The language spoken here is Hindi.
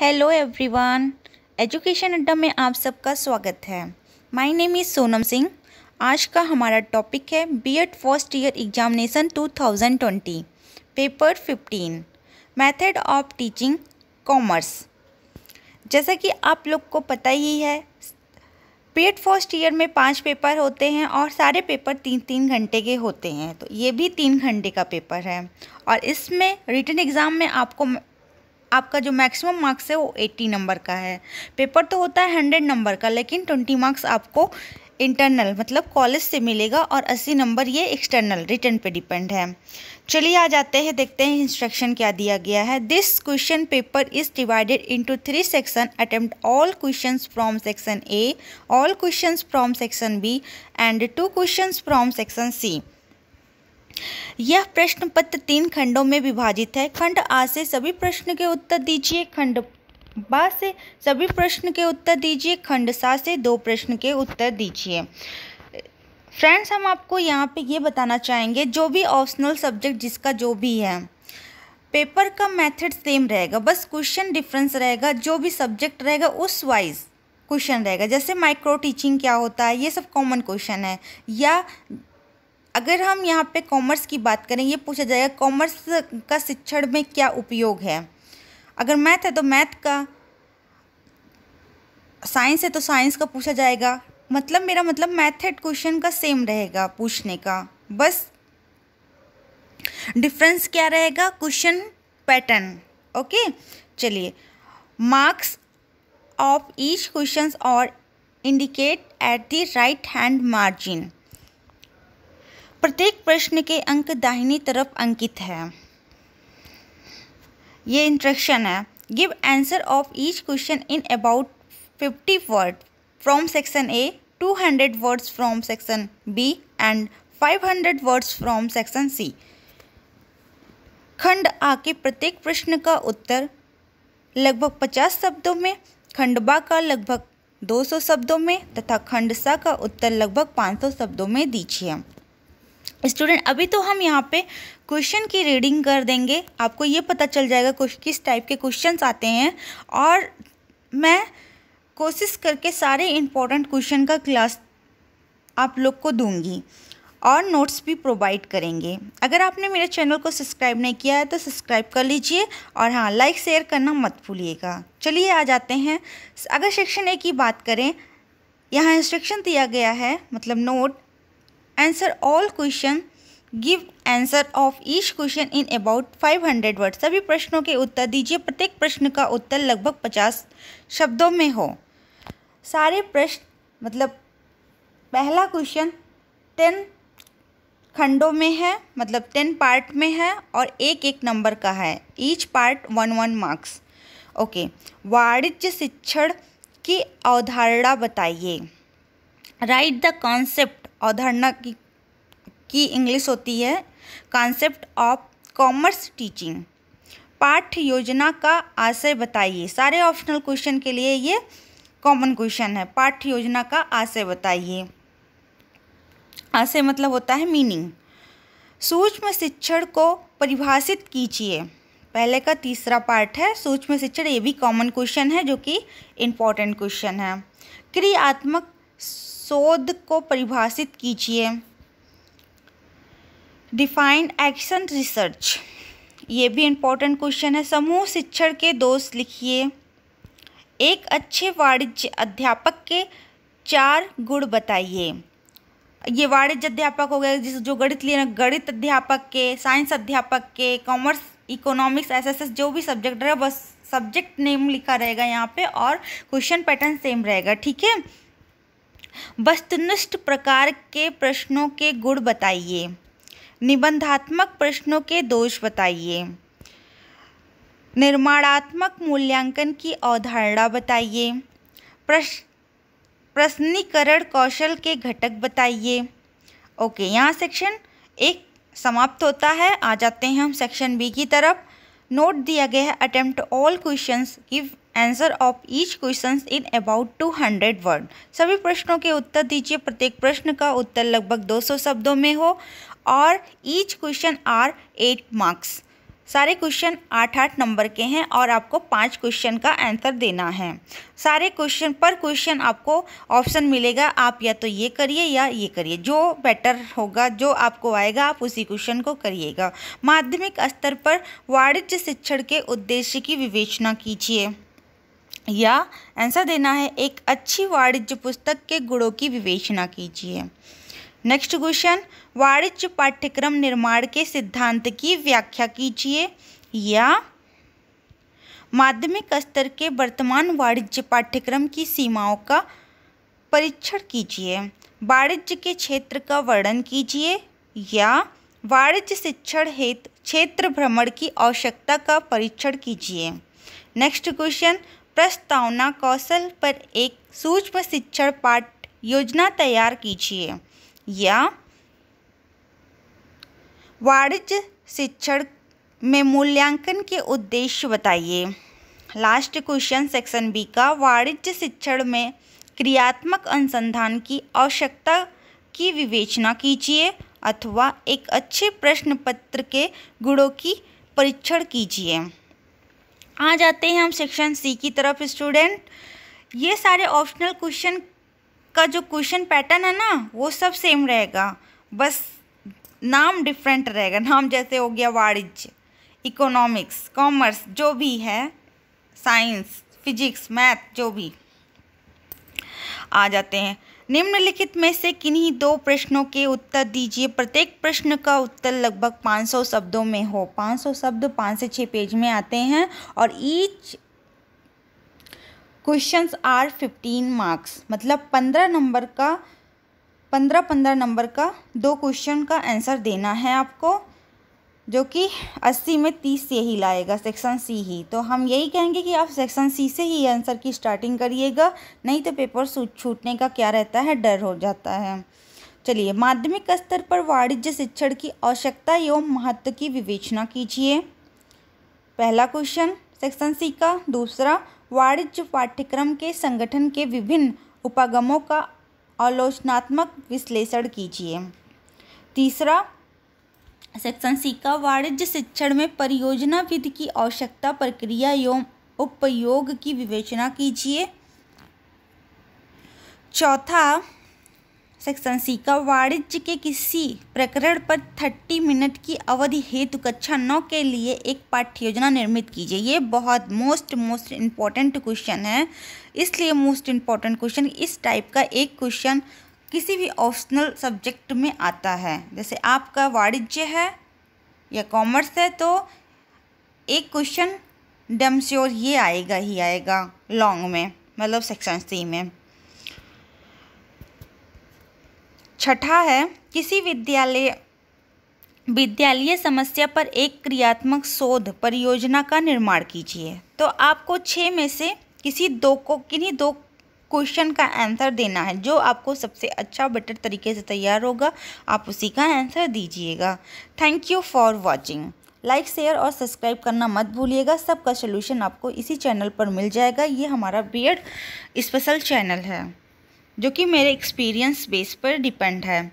हेलो एवरीवन, एजुकेशन अड्डा में आप सबका स्वागत है। My name is Sonam Singh. आज का हमारा टॉपिक है BEd first year examination 2020 paper 15 method of teaching commerce. जैसा कि आप लोग को पता ही है, बीएड फर्स्ट ईयर में 5 पेपर होते हैं और सारे पेपर 3-3 घंटे के होते हैं। तो ये भी 3 घंटे का पेपर है और इसमें रिटन एग्ज़ाम में आपका जो मैक्सिमम मार्क्स है वो 80 नंबर का है। पेपर तो होता है 100 नंबर का, लेकिन 20 मार्क्स आपको इंटरनल मतलब कॉलेज से मिलेगा और 80 नंबर ये एक्सटर्नल रिटन पे डिपेंड है। चलिए आ जाते हैं, देखते हैं इंस्ट्रक्शन क्या दिया गया है। This question paper is divided into 3 section. Attempt all questions from section A, all questions from section B and 2 questions from section C. यह प्रश्न पत्र 3 खंडों में विभाजित है। खंड आ से सभी प्रश्न के उत्तर दीजिए, खंड बा से सभी प्रश्न के उत्तर दीजिए, खंड सा से 2 प्रश्न के उत्तर दीजिए। फ्रेंड्स, हम आपको यहाँ पे ये बताना चाहेंगे, जो भी ऑप्शनल सब्जेक्ट जिसका जो भी है, पेपर का मेथड सेम रहेगा, बस क्वेश्चन डिफरेंस रहेगा। जो भी सब्जेक्ट रहेगा उस वाइज क्वेश्चन रहेगा। जैसे माइक्रो टीचिंग क्या होता है, ये सब कॉमन क्वेश्चन है। या अगर हम यहाँ पे कॉमर्स की बात करें, ये पूछा जाएगा कॉमर्स का शिक्षण में क्या उपयोग है। अगर मैथ है तो मैथ का, साइंस है तो साइंस का पूछा जाएगा। मतलब मेरा मतलब मेथड क्वेश्चन का सेम रहेगा पूछने का, बस डिफरेंस क्या रहेगा, क्वेश्चन पैटर्न। ओके, चलिए। मार्क्स ऑफ ईच क्वेश्चन और indicate at the right hand margin. प्रत्येक प्रश्न के अंक दाहिनी तरफ अंकित है। ये इंस्ट्रक्शन है। Give answer of each question in about 50 word from section A, 200 words from section B and 500 words from section C. खंड आ के प्रत्येक प्रश्न का उत्तर लगभग 50 शब्दों में, खंड बा का लगभग 200 शब्दों में तथा खंड सा का उत्तर लगभग 500 शब्दों में दीजिए। स्टूडेंट, अभी तो हम यहाँ पे क्वेश्चन की रीडिंग कर देंगे, आपको ये पता चल जाएगा किस टाइप के क्वेश्चंस आते हैं, और मैं कोशिश करके सारे इम्पोर्टेंट क्वेश्चन का क्लास आप लोग को दूंगी और नोट्स भी प्रोवाइड करेंगे। अगर आपने मेरे चैनल को सब्सक्राइब नहीं किया है तो सब्सक्राइब कर लीजिए और हाँ, लाइक शेयर करना मत भूलिएगा। चलिए आ जाते हैं। अगर सेक्शन ए की बात करें, यहाँ इंस्ट्रक्शन दिया गया है, मतलब note answer all question, give answer of each question in about 500 word. सभी प्रश्नों के उत्तर दीजिए, प्रत्येक प्रश्न का उत्तर लगभग 50 शब्दों में हो। सारे प्रश्न मतलब पहला क्वेश्चन 10 खंडों में है, मतलब 10 पार्ट में है और एक नंबर का है। Each part 1 marks. ओके, वाणिज्य शिक्षण की अवधारणा बताइए। Right the concept. अवधारणा की इंग्लिश होती है कॉन्सेप्ट ऑफ कॉमर्स टीचिंग। पाठ्य योजना का आशय बताइए। सारे ऑप्शनल क्वेश्चन के लिए ये कॉमन क्वेश्चन है। पाठ्य योजना का आशय बताइए। आशय मतलब होता है मीनिंग। सूक्ष्म शिक्षण को परिभाषित कीजिए। पहले का तीसरा पार्ट है सूक्ष्म शिक्षण, ये भी कॉमन क्वेश्चन है जो कि इम्पोर्टेंट क्वेश्चन है। क्रियात्मक शोध को परिभाषित कीजिए। डिफाइंड एक्शन रिसर्च, ये भी इम्पोर्टेंट क्वेश्चन है। समूह शिक्षण के दोष लिखिए। एक अच्छे वाणिज्य अध्यापक के 4 गुण बताइए। ये वाणिज्य अध्यापक हो गया, जिस जो गणित लिए ना, गणित अध्यापक के, साइंस अध्यापक के, कॉमर्स, इकोनॉमिक्स, एसएसएस जो भी सब्जेक्ट रहेगा, बस सब्जेक्ट नेम लिखा रहेगा यहाँ पे और क्वेश्चन पैटर्न सेम रहेगा। ठीक है। वस्तुनिष्ठ प्रकार के प्रश्नों के गुण बताइए। निबंधात्मक प्रश्नों के दोष बताइए। निर्माणात्मक मूल्यांकन की अवधारणा बताइए। प्रश्नीकरण कौशल के घटक बताइए। ओके, यहाँ सेक्शन 1 समाप्त होता है। आ जाते हैं हम सेक्शन बी की तरफ। नोट दिया गया है। Attempt all questions, give answer of each question in about 200 word. सभी प्रश्नों के उत्तर दीजिए, प्रत्येक प्रश्न का उत्तर लगभग 200 शब्दों में हो और ईच क्वेश्चन आर 8 मार्क्स। सारे क्वेश्चन 8-8 नंबर के हैं और आपको 5 क्वेश्चन का आंसर देना है। सारे क्वेश्चन पर क्वेश्चन आपको ऑप्शन मिलेगा, आप या तो ये करिए या ये करिए, जो बेटर होगा, जो आपको आएगा आप उसी क्वेश्चन को करिएगा। माध्यमिक स्तर पर वाणिज्य शिक्षण के उद्देश्य की विवेचना कीजिए, या आंसर देना है एक अच्छी वाणिज्य पुस्तक के गुणों की विवेचना कीजिए। नेक्स्ट क्वेश्चन, वाणिज्य पाठ्यक्रम निर्माण के सिद्धांत की व्याख्या कीजिए, या माध्यमिक स्तर के वर्तमान वाणिज्य पाठ्यक्रम की सीमाओं का परीक्षण कीजिए, वाणिज्य के क्षेत्र का वर्णन कीजिए, या वाणिज्य शिक्षण हेतु क्षेत्र भ्रमण की आवश्यकता का परीक्षण कीजिए। नेक्स्ट क्वेश्चन, प्रस्तावना कौशल पर एक सूक्ष्म शिक्षण पाठ योजना तैयार कीजिए, या वाणिज्य शिक्षण में मूल्यांकन के उद्देश्य बताइए। लास्ट क्वेश्चन सेक्शन बी का, वाणिज्य शिक्षण में क्रियात्मक अनुसंधान की आवश्यकता की विवेचना कीजिए, अथवा एक अच्छे प्रश्न पत्र के गुणों की परीक्षण कीजिए। आ जाते हैं हम सेक्शन सी की तरफ स्टूडेंट। ये सारे ऑप्शनल क्वेश्चन का जो क्वेश्चन पैटर्न है ना वो सब सेम रहेगा, बस नाम डिफरेंट रहेगा। नाम जैसे हो गया वाणिज्य, इकोनॉमिक्स, कॉमर्स, जो भी है, साइंस, फिजिक्स, मैथ, जो भी। आ जाते हैं, निम्नलिखित में से किन्हीं 2 प्रश्नों के उत्तर दीजिए। प्रत्येक प्रश्न का उत्तर लगभग 500 शब्दों में हो। 500 शब्द 5 से 6 पेज में आते हैं और ईच क्वेश्चंस आर 15 मार्क्स, मतलब 15 नंबर का 15 नंबर का 2 क्वेश्चन का आंसर देना है आपको, जो कि 80 में 30 से ही लाएगा, सेक्शन सी ही। तो हम यही कहेंगे कि आप सेक्शन सी से ही आंसर की स्टार्टिंग करिएगा, नहीं तो पेपर छूटने का क्या रहता है, डर हो जाता है। चलिए, माध्यमिक स्तर पर वाणिज्य शिक्षण की आवश्यकता एवं महत्व की विवेचना कीजिए, पहला क्वेश्चन सेक्शन सी का। दूसरा, वाणिज्य पाठ्यक्रम के संगठन के विभिन्न उपागमों का आलोचनात्मक विश्लेषण कीजिए। तीसरा, सेक्शन सी का, वाणिज्य शिक्षण में परियोजना विधि की आवश्यकता, प्रक्रिया एवं उपयोग की विवेचना कीजिए। चौथा, सेक्शन सी का, वाणिज्य के किसी प्रकरण पर 30 मिनट की अवधि हेतु कक्षा 9 के लिए एक पाठ्य योजना निर्मित कीजिए। ये बहुत मोस्ट इम्पॉर्टेंट क्वेश्चन है, इसलिए मोस्ट इम्पॉर्टेंट क्वेश्चन, इस टाइप का एक क्वेश्चन किसी भी ऑप्शनल सब्जेक्ट में आता है। जैसे आपका वाणिज्य है या कॉमर्स है तो एक क्वेश्चन डैम श्योर ये आएगा ही आएगा लॉन्ग में, मतलब सेक्शन सी में। छठा है, किसी विद्यालय समस्या पर एक क्रियात्मक शोध परियोजना का निर्माण कीजिए। तो आपको 6 में से किन्हीं दो क्वेश्चन का आंसर देना है, जो आपको सबसे अच्छा बेटर तरीके से तैयार होगा आप उसी का आंसर दीजिएगा। Thank you for watching. Like, share और सब्सक्राइब करना मत भूलिएगा। सबका सलूशन आपको इसी चैनल पर मिल जाएगा। ये हमारा बीएड स्पेशल चैनल है, जो कि मेरे एक्सपीरियंस बेस पर डिपेंड है।